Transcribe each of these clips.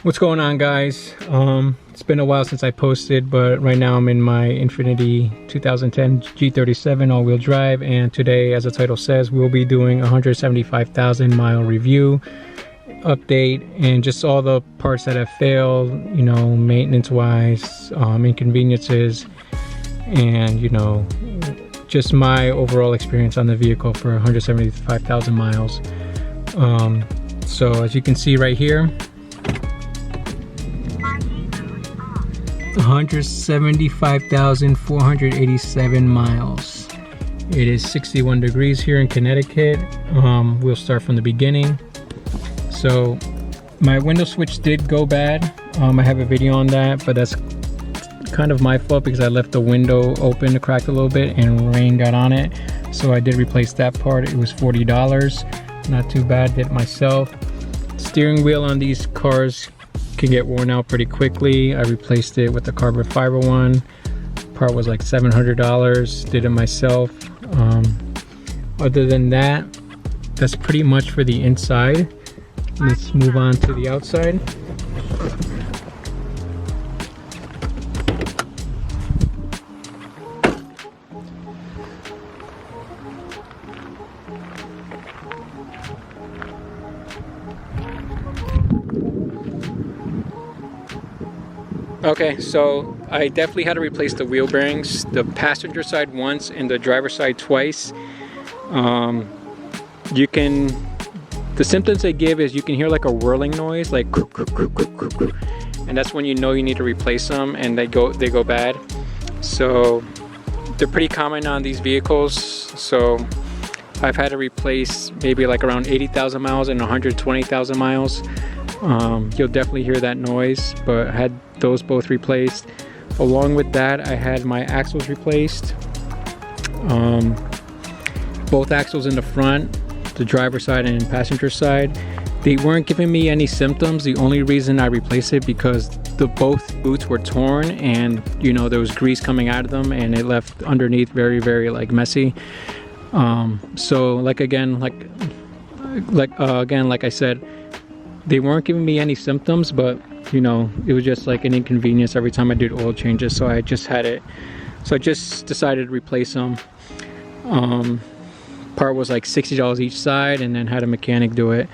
What's going on, guys? It's been a while since I posted, but right now I'm in my Infiniti 2010 G37 all-wheel drive, and today, as the title says, we'll be doing a 175,000 mile review update and just all the parts that have failed, you know, maintenance wise, inconveniences, and you know, just my overall experience on the vehicle for 175,000 miles. So as you can see right here, 175,487 miles. It is 61 degrees here in Connecticut. We'll start from the beginning. So my window switch did go bad. I have a video on that, but that's kind of my fault because I left the window open, cracked a little bit, and rain got on it. So I did replace that part. It was $40. Not too bad, did it myself. Steering wheel on these cars can get worn out pretty quickly. I replaced it with the carbon fiber one. Part was like $700, did it myself. Other than that, that's pretty much for the inside. Let's move on to the outside. Okay, so I definitely had to replace the wheel bearings, the passenger side once and the driver's side twice. The symptoms they give is you can hear like a whirling noise, like, and that's when you know you need to replace them, and they go bad. So they're pretty common on these vehicles. So I've had to replace maybe like around 80,000 miles and 120,000 miles. You'll definitely hear that noise, but I had those both replaced. Along with that, I had my axles replaced. Both axles in the front, the driver's side and passenger side. They weren't giving me any symptoms. The only reason I replaced it because both boots were torn, and you know, there was grease coming out of them, and it left underneath very like messy. So like I said, they weren't giving me any symptoms, but you know, it was just like an inconvenience every time I did oil changes. So I just decided to replace them. Part was like $60 each side, and then had a mechanic do it.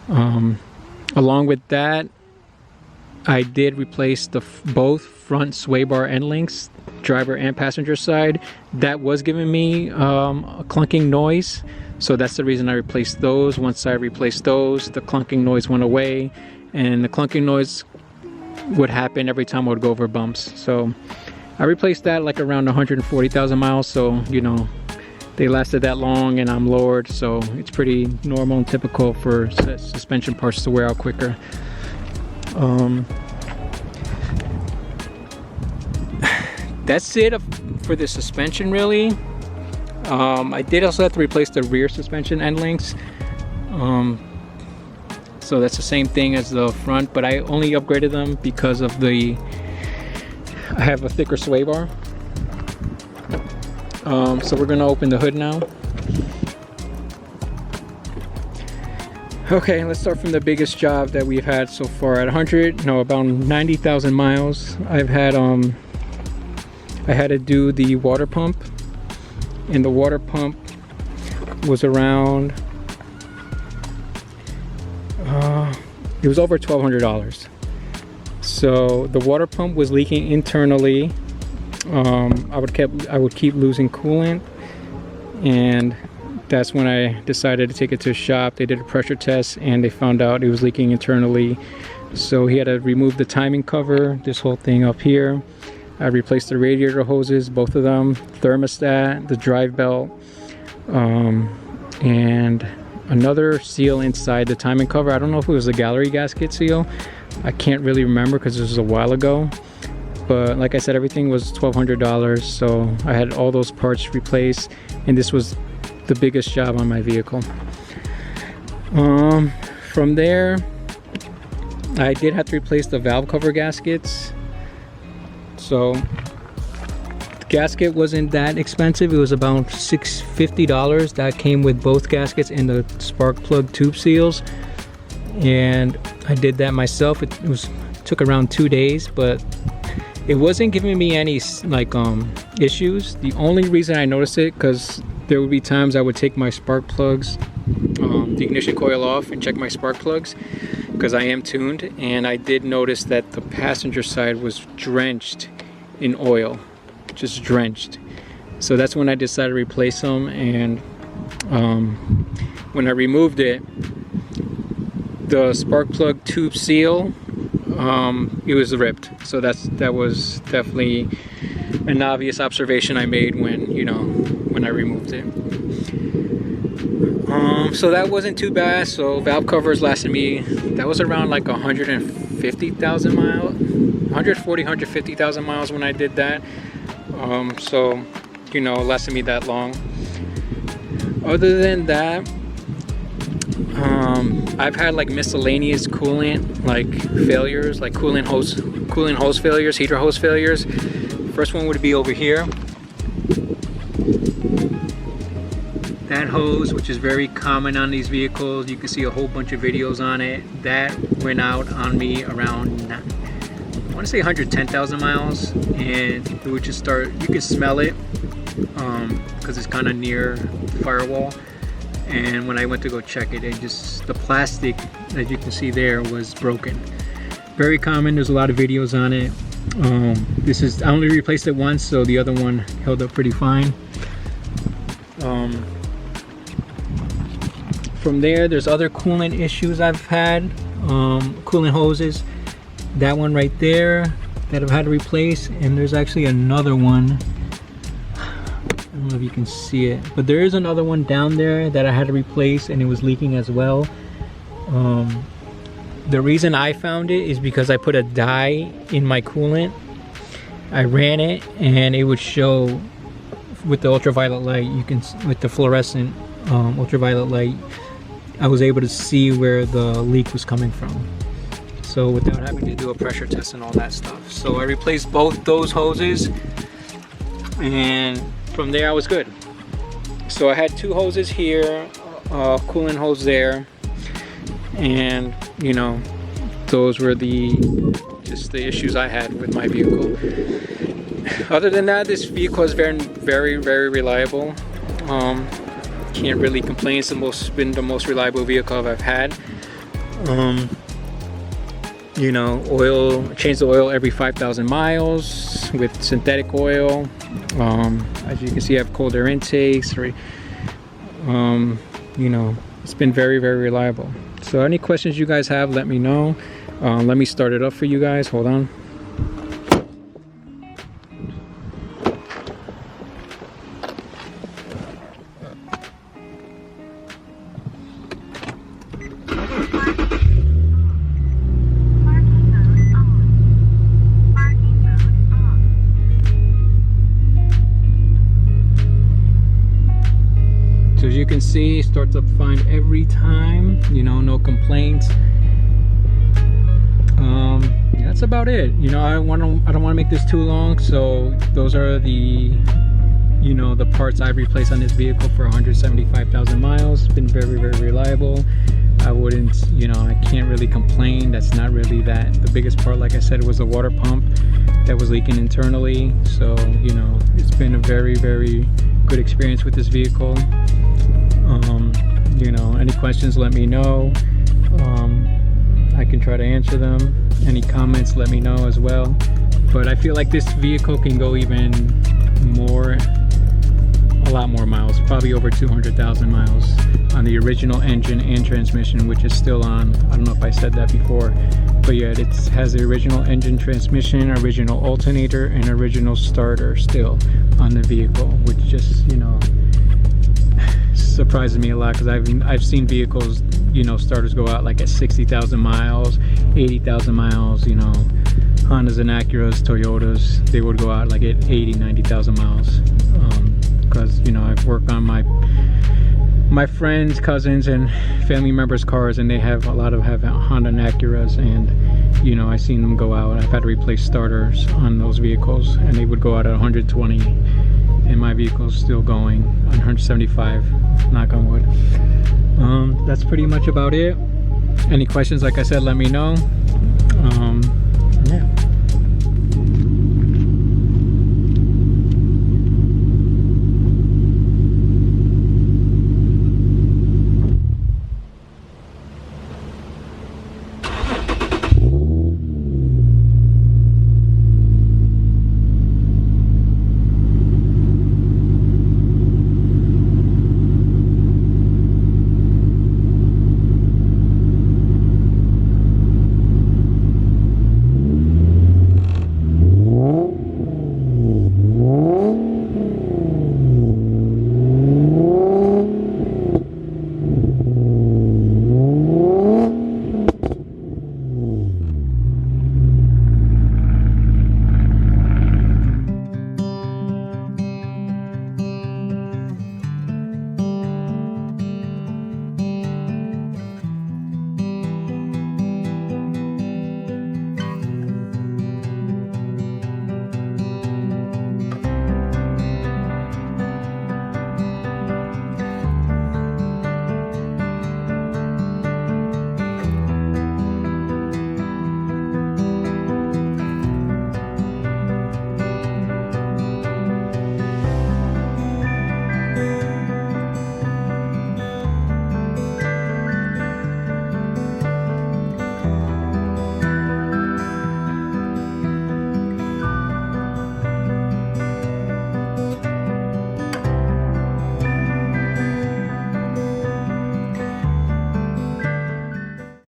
Along with that, I did replace both front sway bar end links, driver and passenger side. That was giving me a clunking noise, so that's the reason I replaced those. Once I replaced those, the clunking noise went away, and the clunking noise would happen every time I would go over bumps. So I replaced that like around 140,000 miles, so you know, they lasted that long, and I'm lowered, so it's pretty normal and typical for suspension parts to wear out quicker. That's it for the suspension, really. I did also have to replace the rear suspension end links. So that's the same thing as the front, but I only upgraded them because of I have a thicker sway bar. So we're gonna open the hood now. Okay, let's start from the biggest job that we've had so far. At about 90,000 miles, I had to do the water pump, and the water pump was around, it was over $1,200. So the water pump was leaking internally. I would keep losing coolant, and that's when I decided to take it to a shop. They did a pressure test, and they found out it was leaking internally. So he had to remove the timing cover, this whole thing up here. I replaced the radiator hoses, both of them, thermostat, the drive belt, and another seal inside the timing cover. I don't know if it was a gallery gasket seal. I can't really remember because this was a while ago. But like I said, everything was $1,200, so I had all those parts replaced, and this was the biggest job on my vehicle. From there, I did have to replace the valve cover gaskets. So the gasket wasn't that expensive. It was about $50. That came with both gaskets and the spark plug tube seals. And I did that myself. It took around 2 days, but it wasn't giving me any like issues. The only reason I noticed it, because there would be times I would take my spark plugs, the ignition coil off, and check my spark plugs because I am tuned, and I did notice that the passenger side was drenched in oil, just drenched. So that's when I decided to replace them, and when I removed it, the spark plug tube seal, it was ripped. So that was definitely an obvious observation I made when I removed it. So that wasn't too bad. So valve covers lasted me, that was around like 150,000 miles, 150,000 miles when I did that. So it lasted me that long. Other than that, I've had like miscellaneous coolant like failures, like coolant hose failures, heater hose failures. First one would be over here. That hose, which is very common on these vehicles, you can see a whole bunch of videos on it. That went out on me around, I want to say 110,000 miles, and it would just start, you can smell it because it's kind of near the firewall. And when I went to go check it, the plastic that you can see there was broken. Very common, there's a lot of videos on it. I only replaced it once, so the other one held up pretty fine. From there, there's other coolant issues I've had, coolant hoses. That one right there that I've had to replace, and there's actually another one. I don't know if you can see it, but there is another one down there that I had to replace, and it was leaking as well. The reason I found it is because I put a dye in my coolant. I ran it, and it would show with the ultraviolet light. With the fluorescent ultraviolet light, I was able to see where the leak was coming from. So without having to do a pressure test and all that stuff. So I replaced both those hoses, and from there I was good. So I had 2 hoses here, coolant hose there, and those were just the issues I had with my vehicle. Other than that, this vehicle is very, very, very reliable. Can't really complain. It's been the most reliable vehicle I've had. Change the oil every 5,000 miles with synthetic oil. As you can see, I have cold air intakes. It's been very, very reliable. So any questions you guys have, let me know. Let me start it up for you guys. Hold on. So as you can see, it starts up fine every time, no complaints. That's about it. I don't want to make this too long, so those are the the parts I've replaced on this vehicle for 175,000 miles. It's been very, very reliable. I wouldn't, I can't really complain. That's not really the biggest part. Like I said, it was the water pump that was leaking internally. So it's been a very, very good experience with this vehicle. Any questions, let me know. I can try to answer them. Any comments, let me know as well. But I feel like this vehicle can go even more, a lot more miles, probably over 200,000 miles on the original engine and transmission, which is still on. I don't know if I said that before, but yeah, it has the original engine, transmission, original alternator, and original starter still on the vehicle, which just surprises me a lot, because I've seen vehicles, starters go out like at 60,000 miles, 80,000 miles. Hondas and Acuras, Toyotas, they would go out like at 80, 90,000 miles. Because I've worked on my friends, cousins, and family members' cars, and they have a lot of Honda and Acuras, and I've seen them go out. I've had to replace starters on those vehicles, and they would go out at 120. And my vehicle's still going on 175, knock on wood. That's pretty much about it. Any questions, like I said, let me know.